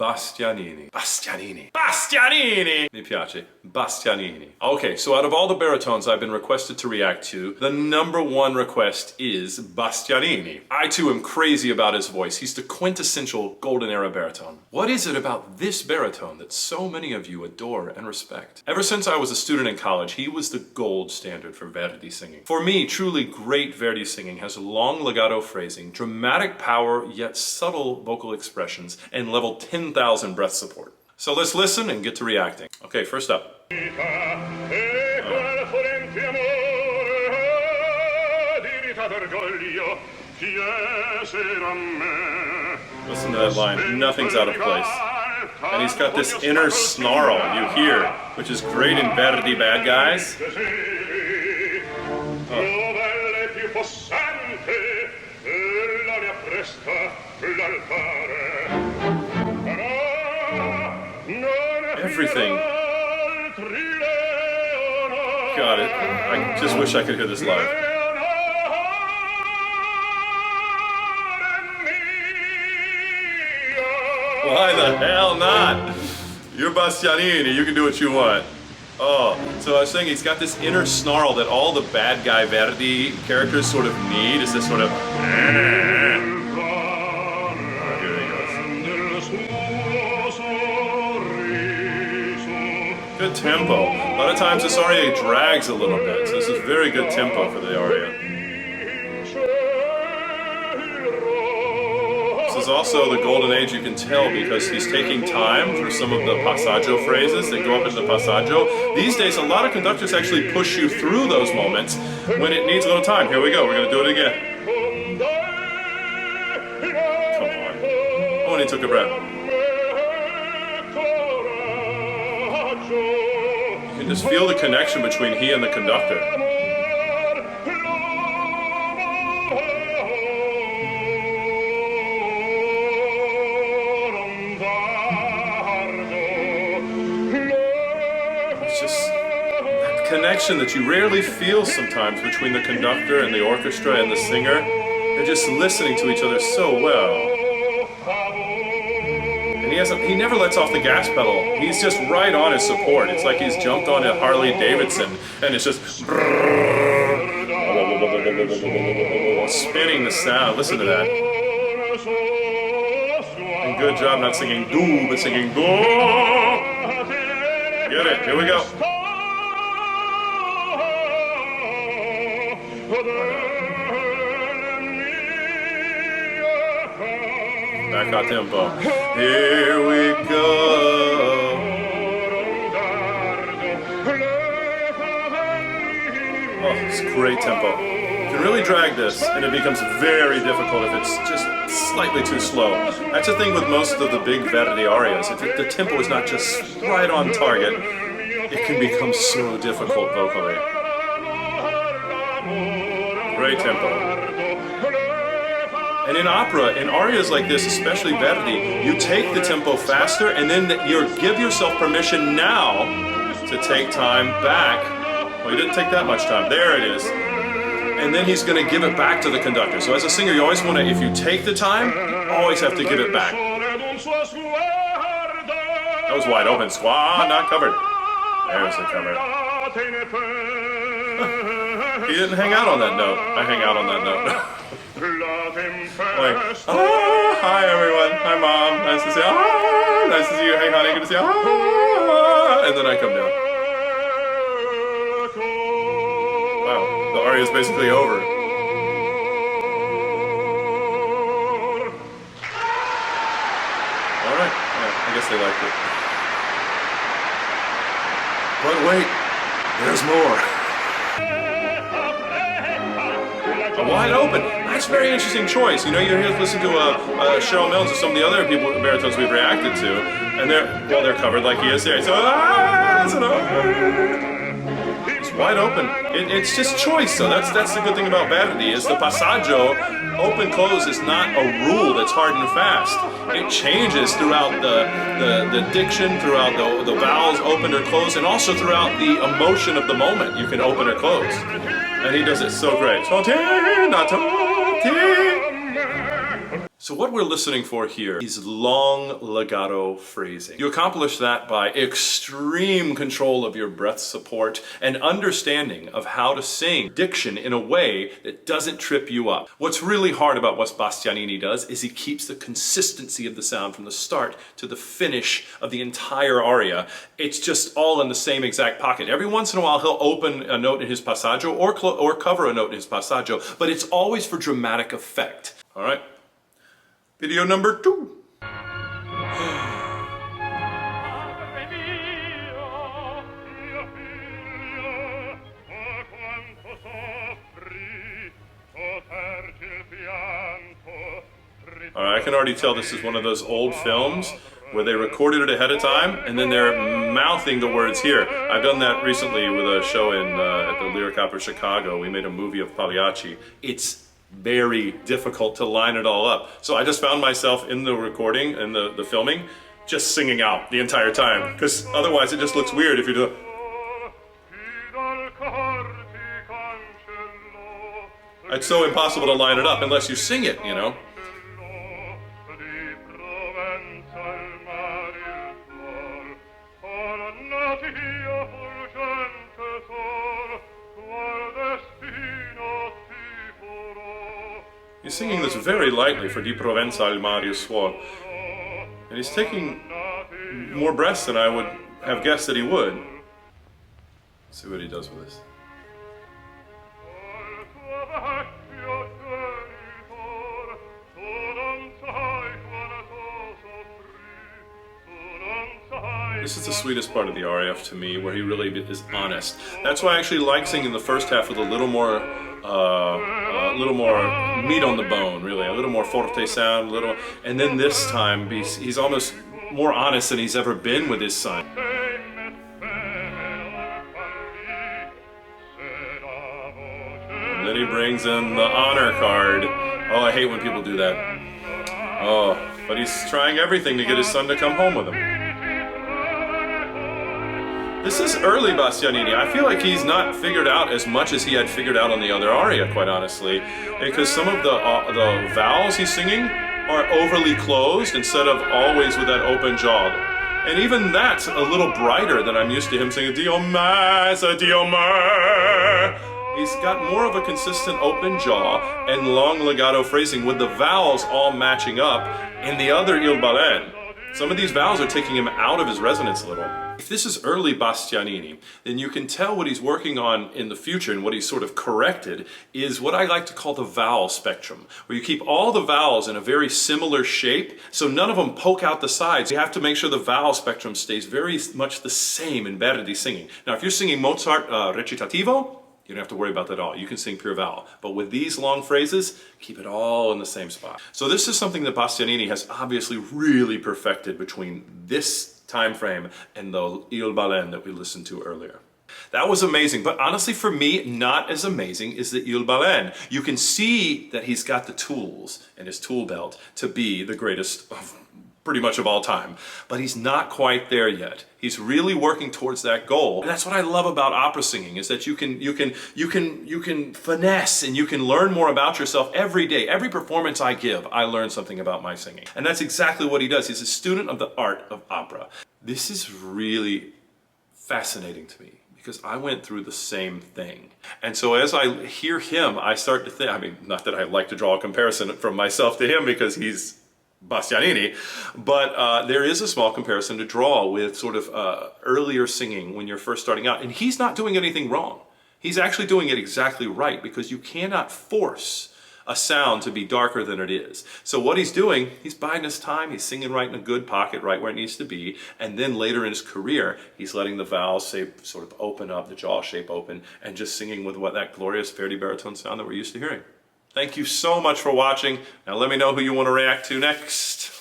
Bastianini. Bastianini. Bastianini! Mi piace. Bastianini. Okay, so out of all the baritones I've been requested to react to, the #1 request is Bastianini. I too am crazy about his voice. He's the quintessential golden era baritone. What is it about this baritone that so many of you adore and respect? Ever since I was a student in college, he was the gold standard for Verdi singing. For me, truly great Verdi singing has long legato phrasing, dramatic power, yet subtle vocal expressions, and level 10,000 breath support. So let's listen and get to reacting. Okay, first up. Listen to that line, nothing's out of place. And he's got this inner snarl you hear, which is great in Verdi Bad Guys. Everything. Got it. I just wish I could hear this live. Why the hell not? You're Bastianini, you can do what you want. Oh, so I was saying he's got this inner snarl that all the bad guy Verdi characters sort of need. Is this sort of... Good tempo. A lot of times this aria drags a little bit, so this is very good tempo for the aria. This is also the golden age, you can tell, because he's taking time for some of the passaggio phrases that go up into the passaggio. These days, a lot of conductors actually push you through those moments when it needs a little time. Here we go, we're going to do it again. Come on. Oh, and he took a breath. You can just feel the connection between he and the conductor. It's just that connection that you rarely feel sometimes between the conductor and the orchestra and the singer. They're just listening to each other so well. He never lets off the gas pedal. He's just right on his support. It's like he's jumped on a Harley Davidson and it's just spinning the sound. Listen to that. And good job not singing do, but singing do. Get it. Here we go. Back a tempo. Here we go. Oh, it's great tempo. You can really drag this, and it becomes very difficult if it's just slightly too slow. That's the thing with most of the big Verdi arias. If the tempo is not just right on target, it can become so difficult vocally. Great tempo. And in opera, in arias like this, especially Verdi, you take the tempo faster and then you give yourself permission now to take time back. Well, you didn't take that much time. There it is. And then he's going to give it back to the conductor. So as a singer, you always want to, if you take the time, you always have to give it back. That was wide open. Squaw, not covered. There's the cover. He didn't hang out on that note. I hang out on that note. Like, oh, hi everyone, hi mom, nice to see you, oh, nice to see you, hey honey, good to see you, oh, and then I come down. Wow, the aria is basically over. Alright, yeah, I guess they liked it. But wait, there's more. Wide open. That's a very interesting choice. You know, you're here to listen to Cheryl Mills or some of the other people, baritones we've reacted to, and they're covered like he is there. So, it's wide open. It's just choice, though. That's the good thing about Verdi is the passaggio, open close is not a rule that's hard and fast. It changes throughout the diction, throughout the vowels, open or close, and also throughout the emotion of the moment. You can open or close. And he does it so great. So So what we're listening for here is long legato phrasing. You accomplish that by extreme control of your breath support and understanding of how to sing diction in a way that doesn't trip you up. What's really hard about what Bastianini does is he keeps the consistency of the sound from the start to the finish of the entire aria. It's just all in the same exact pocket. Every once in a while he'll open a note in his passaggio or cover a note in his passaggio, but it's always for dramatic effect. All right? Video number 2. All right, I can already tell this is one of those old films where they recorded it ahead of time and then they're mouthing the words here. I've done that recently with a show at the Lyric Opera Chicago. We made a movie of Pagliacci. It's very difficult to line it all up. So I just found myself in the recording and the filming just singing out the entire time, because otherwise it just looks weird if you do. It's so impossible to line it up unless you sing it, you know. He's singing this very lightly for Di Provenza il Mario Suol. And he's taking more breaths than I would have guessed that he would. Let's see what he does with this. This is the sweetest part of the aria to me, where he really is honest. That's why I actually like singing the first half with a little more meat on the bone, really, a little more forte sound, and then this time he's almost more honest than he's ever been with his son. And then he brings in the honor card. Oh, I hate when people do that. Oh, but he's trying everything to get his son to come home with him. This is early Bastianini. I feel like he's not figured out as much as he had figured out on the other aria, quite honestly, because some of the vowels he's singing are overly closed instead of always with that open jaw. And even that's a little brighter than I'm used to him singing Dio Massa, Dio Mar. He's got more of a consistent open jaw and long legato phrasing with the vowels all matching up in the other Il Balen. Some of these vowels are taking him out of his resonance a little. If this is early Bastianini, then you can tell what he's working on in the future, and what he's sort of corrected is what I like to call the vowel spectrum, where you keep all the vowels in a very similar shape, so none of them poke out the sides. You have to make sure the vowel spectrum stays very much the same in Verdi singing. Now, if you're singing Mozart recitativo, you don't have to worry about that at all. You can sing pure vowel. But with these long phrases, keep it all in the same spot. So this is something that Bastianini has obviously really perfected between this time frame and the Il Balen that we listened to earlier. That was amazing, but honestly for me, not as amazing as the Il Balen. You can see that he's got the tools in his tool belt to be the greatest of pretty much of all time, but he's not quite there yet. He's really working towards that goal. And that's what I love about opera singing, is that you can finesse and you can learn more about yourself every day. Every performance I give, I learn something about my singing. And that's exactly what he does. He's a student of the art of opera. This is really fascinating to me, because I went through the same thing. And so as I hear him, I start to think, I mean, not that I like to draw a comparison from myself to him because he's Bastianini, but there is a small comparison to draw with sort of earlier singing when you're first starting out. And he's not doing anything wrong. He's actually doing it exactly right, because you cannot force a sound to be darker than it is. So what he's doing, he's biding his time, he's singing right in a good pocket, right where it needs to be, and then later in his career, he's letting the vowels sort of open up, the jaw shape open, and just singing with what that glorious Verdi baritone sound that we're used to hearing. Thank you so much for watching. Now let me know who you want to react to next.